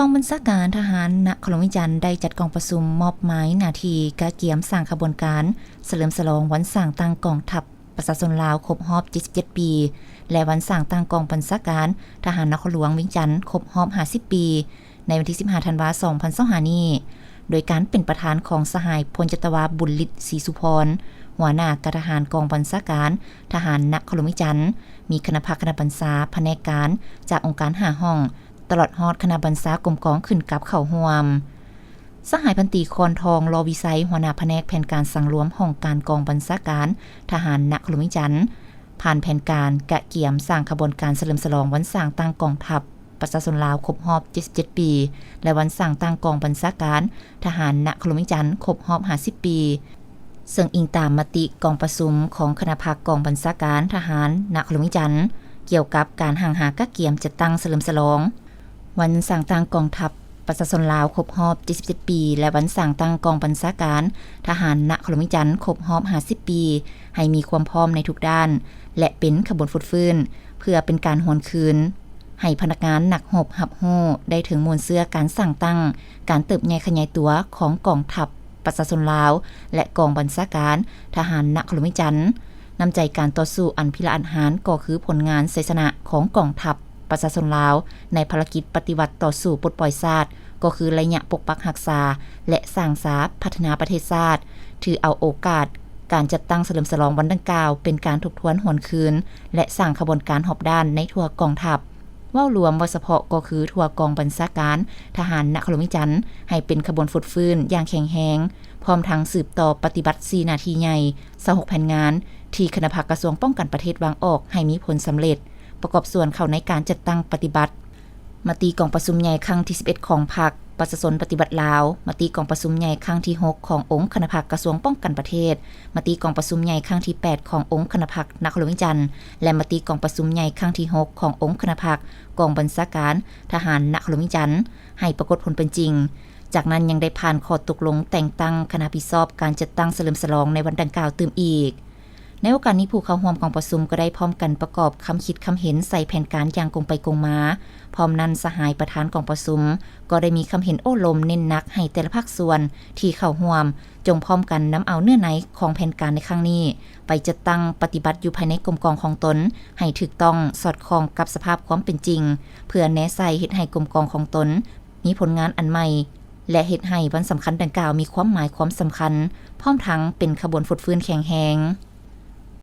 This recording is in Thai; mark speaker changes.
Speaker 1: องบัญชาการทหารนครหลวงวิจันทร์ได้จัดกองประชุมมอบหมายหน้าที่กะเกียมสร้างขบวนการเฉลิมฉลองวันสร้างตั้งกองทัพประชาชนลาวครบรอบ77ปีและวันสร้างตั้งกองบัญชาการทหารนครหลวงวิจันทร์ครบรอบ50ปีในวันที่15ธันวาคม2025นี้โดยการเป็นประธานของสหายพลจตวาบุญฤทธิ์ศรีสุพรหัวหน้ากทหารกองบัญชาการทหารนครหลวงวิจันทร์มีคณะพักคณะบัญชาแผนกการจากองค์การ5ห้องตลอดฮอดคณะบัญชากรมกองขึ้นกับเข้าร่วมสหายพันตีคอนทองรอวิไซหัวหน้าแผนกแผนการสังรวมห้องการกองบัญชาการทหารนครหลวงวิจันทร์ผ่านแผนการกะเกียมสร้างขบวนการเฉลิมฉลองวันสร้างตั้งกองทัพประชาชนลาวครบรอบ77ปีและวันสร้างตั้งกองบัญชาการทหารนครหลวงวิจันทร์ครบรอบ50ปีซึ่งอิงตามมติกองประชุมของคณะพักกองบัญชาการทหารนครหลวงวิจันทร์เกี่ยวกับการห่างหากะเกียมจัดตั้งเฉลิมฉลองวันสร้างตั้งกองทัพประชาชนลาวครบรอบ77ปีและวันสร้างตั้งกองบัญชาการทหารนครหลวงวิจันทร์ครบรอบ50ปีให้มีความพร้อมในทุกด้านและเป็นขบวนฟุตฟื้นเพื่อเป็นการหวนคืนให้พนักงานหนักหบหับโหได้ถึงมวลเสื้อการสั่งตั้งการเติบใหญ่ขยายตัวของกองทัพประชาชนลาวและกองบัญชาการทหารนครหลวงวิจันทร์นำใจการต่อสู้อันพิละอันหารก็คือผลงานชัยชนะของกองทัพประชาชนลาวในภารกิจปฏิวัติต่อสู้ปลดปล่อยชาติก็คือระยะปกปักรักษาและสร้างสาพัฒนาประเทศชาติถือเอาโอกาสการจัดตั้งเฉลิมฉลองวันดังกล่าวเป็นการทบทวนหวนคืนและสร้างขบวนการหอบด้านในทั่วกองทัพเว้ารวมว่าเฉพาะก็คือทั่วกองบัญชาการทหารนครหลวงวิจันทร์ให้เป็นขบวนฟุตฟื้นอย่างแข็งแรงพร้อมทั้งสืบต่อปฏิบัติ4หน้าที่ใหญ่26แผนงานที่คณะพักกระทรวงป้องกันประเทศวางออกให้มีผลสำเร็จประกอบส่วนเข้าในการจัดตั้งปฏิบัติมติกองประชุมใหญ่ครั้งที่11ของพรรคประชาชนปฏิบัติลาวมติกองประชุมใหญ่ครั้งที่6ขององค์คณะพักกระทรวงป้องกันประเทศมติกองประชุมใหญ่ครั้งที่8ขององค์คณะพักนครหลวงวิจันทร์และมติกองประชุมใหญ่ครั้งที่6ขององค์คณะพักกองบัญชาการทหารนครหลวงวิจันทร์ให้ปรากฏผลเป็นจริงจากนั้นยังได้ผ่านข้อตกลงแต่งตั้งคณะผิดชอบการจัดตั้งเฉลิมฉลองในวันดังกล่าวตื่มอีกในโอกาสนี้ผู้เข้าร่วมกองประชุมก็ได้พร้อมกันประกอบคำคิดคำเห็นใส่แผนการอย่างกงไปกงมาพร้อมนั้นสหายประธานกองประชุมก็ได้มีคำเห็นโอ้ลมเน้นหนักให้แต่ละภาคส่วนที่เข้าร่วมจงพร้อมกันนำเอาเนื้อในของแผนการในครั้งนี้ไปจัดตั้งปฏิบัติอยู่ภายในกรมกองของตนให้ถูกต้องสอดคล้องกับสภาพความเป็นจริงเพื่อแนะใส่เฮ็ดให้กรมกองของตนมีผลงานอันใหม่และเฮ็ดให้วันสำคัญดังกล่าวมีความหมายความสำคัญพร้อมทั้งเป็นขบวนฟุตฟื้นแข็งแรง